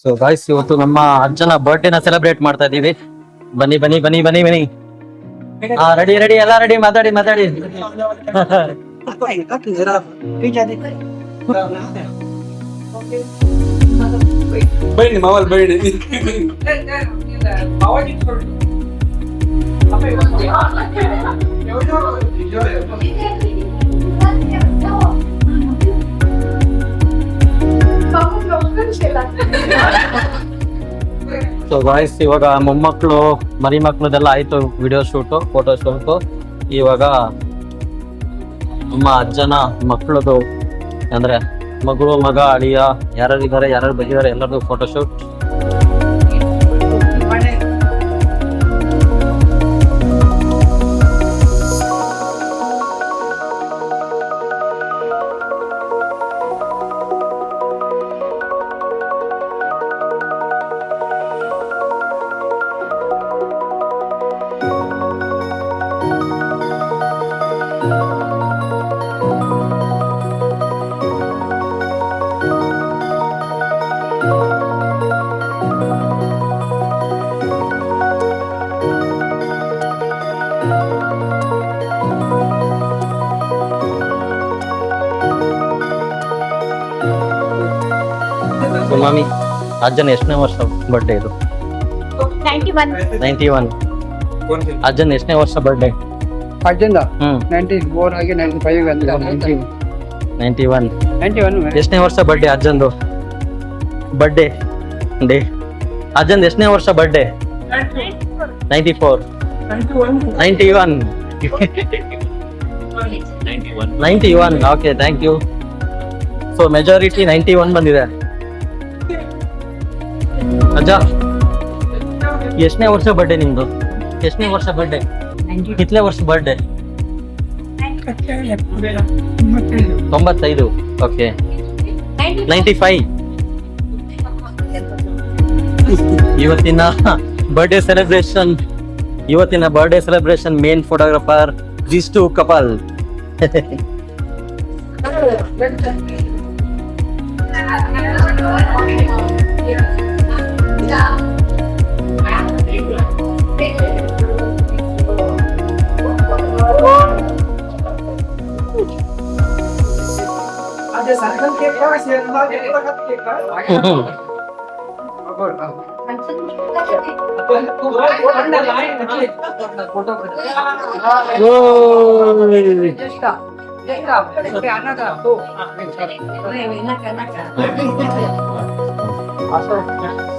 So guys, ಇವತ್ತು ನಮ್ಮ ಅಜ್ಜನ ಬರ್ಡೇನ ಸೆಲೆಬ್ರೇಟ್ ಮಾಡ್ತಾ ಇದೀವಿ. ಬನ್ನಿ ಬನ್ನಿ ಬನ್ನಿ ಬನ್ನಿ ಬನ್ನಿ. ಹಾ, ರೆಡಿ ರೆಡಿ, ಎಲ್ಲ ರೆಡಿ. ಮಾತಾಡಿ ಮಾತಾಡಿ. ಬೈಡಿ ಮಾವಲ್ ಬೈಡಿ. ಸೊ ಗಾಯ್ಸ್, ಇವಾಗ ಮೊಮ್ಮಕ್ಕಳು ಮರಿ ಮಕ್ಳದೆಲ್ಲ ಆಯ್ತು, ವಿಡಿಯೋ ಶೂಟು, ಫೋಟೋ ಶೂಟು. ಇವಾಗ ನಮ್ಮ ಅಜ್ಜನ ಮಕ್ಕಳದು ಅಂದ್ರೆ ಮಗಳು, ಮಗ, ಅಳಿಯ ಯಾರ್ಯಾರಿದ್ದಾರೆ, ಯಾರ್ಯಾರು ಬಂದಿದ್ದಾರೆ ಎಲ್ಲರದು ಫೋಟೋ ಶೂಟ್. ಮಾಮಿ, ಅಜ್ಜನ ಎಷ್ಟನೇ ವರ್ಷ ಬರ್ಡೇ ಇದು? 91. ಅಜ್ಜನ ಎಷ್ಟನೇ ವರ್ಷ ಬರ್ಡೇ? ಅಜ್ಜಂದ 94 ಆಗಿ 95 ಬಂದಿದೆ. 91. ಎಷ್ಟನೇ ವರ್ಷ ಬರ್ಡೇ ಅಜ್ಜಂದು? ಬರ್ಡೇ ಡೇ ಅಜ್ಜಂದು ಎಷ್ಟನೇ ವರ್ಷ birthday? 94. 91. Okay, thank you. So majority 91 ಬಂದಿದೆ. ಅಜ್ಜ, ಎಷ್ಟನೇ ವರ್ಷ ಬರ್ಡೇ ನಿಮ್ದು? ಎಷ್ಟನೇ ವರ್ಷ ಬರ್ಡೇ? ಕಿತ್ಲೆ ವರ್ಷ ಬರ್ಡೇ? 95. ಓಕೆ, 95. ಇವತ್ತಿನ birthday celebration main photographer this two couple.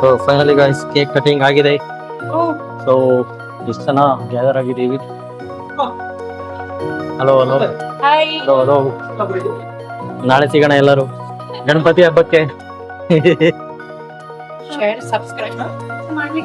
So finally guys, cake cutting ಆಗಿದೆ. ಸೊ ಇಷ್ಟು ಜನ ಗ್ಯಾದರ್ ಆಗಿದ್ದೀವಿ. Hello hello hello hello. ನಾಳೆ ಸಿಗೋಣ ಎಲ್ಲರೂ ಗಣಪತಿ ಹಬ್ಬಕ್ಕೆ. ಶೇರ್, ಸಬ್ಸ್ಕ್ರೈಬ್ ಮಾಡಿ.